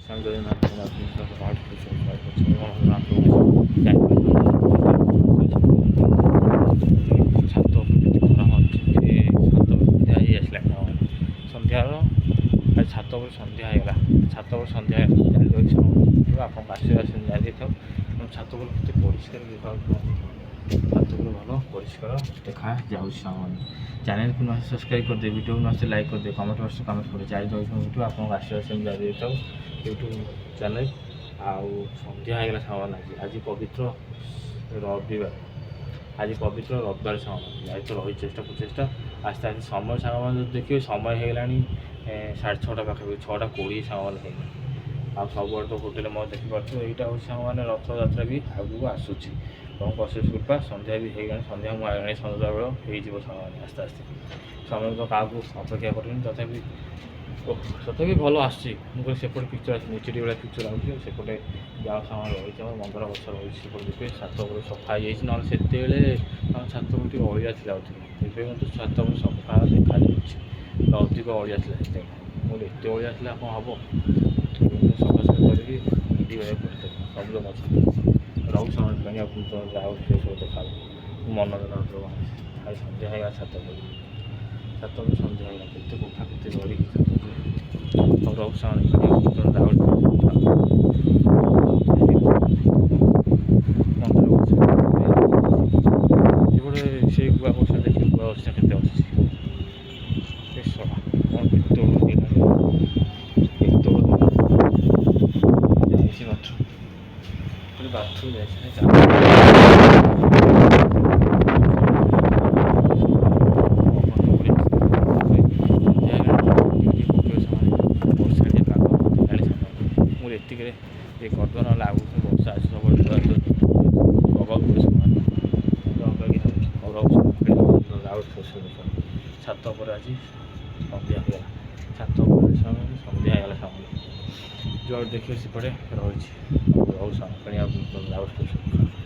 ସାଙ୍ଗରେ ଛାତ ଉପରେ ଖରା ହେଉଛି ସନ୍ଧ୍ୟା ହେଇ ଆସିଲାଣି ସନ୍ଧ୍ୟାର ଆଜି ଛାତ ଉପରେ ସନ୍ଧ୍ୟା ହେଇଗଲା ଛାତ ଉପରେ ସନ୍ଧ୍ୟା ହେଇଗଲା ଆପଣଙ୍କୁ ଆସିବା ଜାଣି ଦେଇଥାଉ ଛାତ ଉପରେ କେତେ ପରିଷ୍କାର ଦେଖାଯାଉଛି ଛାତ ଉପରେ ଭଲ ପରିଷ୍କାର ଦେଖାଯାଉଛି ସାଙ୍ଗମାନେ ଚ୍ୟାନେଲକୁ ନ ଆସି ସବସ୍କ୍ରାଇବ୍ କରିଦେବେ ଭିଡ଼ିଓକୁ ନ ଆସି ଲାଇକ୍ କରିଦେବେ କମେଣ୍ଟ ବକ୍ସରେ କମେଣ୍ଟ କରି ଜାରି ଦେଉଛୁ ଭିଡ଼ିଓ ଆପଣଙ୍କୁ ଆସିବା ସେମିତି ଜାରି ଦେଇଥାଉ ୟୁଟ୍ୟୁବ୍ ଚ୍ୟାନେଲ୍ ଆଉ ସନ୍ଧ୍ୟା ହେଇଗଲା ସାଙ୍ଗମାନେ ଆଜି ପବିତ୍ର ରବିବାର ସାଙ୍ଗମାନେ ଆଜି ତ ରହି ଚେଷ୍ଟା ପ୍ରଚେଷ୍ଟା ଆସ୍ତେ ଆସ୍ତେ ସମୟ ସାଙ୍ଗମାନେ ଯଦି ଦେଖିବେ ସମୟ ହେଇଗଲାଣି 6:30 ପାଖାପାଖି 6:20 ସାଙ୍ଗମାନେ ହେଇଗଲାଣି ଆଉ ସବୁଆଡ଼େ ତ ହୋଟେଲ ମଧ୍ୟ ଦେଖିପାରୁଛୁ ଏଇଟା ହେଉଛି ସାଙ୍ଗମାନେ ରଥଯାତ୍ରା ବି ଆଗକୁ ଆସୁଛି ଏବଂ ଅଶେଷ କୃପା ସନ୍ଧ୍ୟା ବି ହେଇଗଲାଣି ସନ୍ଧ୍ୟା ମୁଁ ଆଇଲାଣି ସନ୍ଧ୍ୟାବେଳ ହେଇଯିବ ସାଙ୍ଗମାନେ ଆସ୍ତେ ଆସ୍ତେ ସମୟ ତ କାହାକୁ ଅପେକ୍ଷା କରିବେନି ତଥାପି ଭଲ ଆସୁଛି ମୁଁ କହିଲି ସେପଟେ ପିକ୍ଚର ଆସୁଛି ନେଚେରି ଭଳିଆ ପିକ୍ଚର ଆସୁଛି ସେପଟେ ଯାହା ସାମାନ ରହିଛି ଆମର ମନ୍ଦିର ଗଛ ରହିଛି ସେପଟେ ଦେଖିବେ ଛାତ ଉପରେ ସଫା ହେଇଯାଇଛି ନହେଲେ ସେତେବେଳେ ଆମ ଛାତ ଉପରେ ଟିକେ ଅଳିଆ ଥିଲା ଏବେ କିନ୍ତୁ ଛାତ ଉପରେ ସଫା ଦେଖାଯାଉଛି ଅଧିକ ଅଳିଆ ଥିଲା ସେତେବେଳେ ମୁଁ ଏତେ ଅଳିଆ ଥିଲା କ'ଣ ହେବ ସଫାସଫା କରିକି ରେଡ଼ି କରିବାକୁ ପଡ଼ିଥାଏ ସବୁଜ ଗଛ ରହୁ ସମୟ ପାଇଁ ଆଉ ସେ ସବୁ ଦେଖାଯାଉ ମନୋରଞ୍ଜନ ସବୁ ଆଜି ସନ୍ଧ୍ୟା ହେଇଗଲା ଛାତ ଉପରେ ସନ୍ଧ୍ୟା ହେଇଗଲା କେତେ କୋଠା କେତେ ଧରିକି ଆଉ ରହୁ ସମୟ ଏପଟେ ସେଇ ଗୁଆ ଗଛ ଦେଖିକି ଗୁଆ ଗଛ କେତେ ଅଛି ବାଥରୁମ୍ ଯାଇଛି ମୁଁ ଏତିକିରେ ଏ କରିଦେବ ନହେଲେ ଆଗକୁ ବର୍ଷା ଆସି ସବୁବେଳେ ଛାତ ଉପରେ ଆଜି ସନ୍ଧ୍ୟା ହେଇଗଲା ଛାତ ଉପରେ ସନ୍ଧ୍ୟା ହେଇଗଲା ସାମନେ ଯୁଆଡ଼େ ଦେଖିବେ ସେପଟେ ରହିଛି ରହୁଛ କିଣିବାକୁ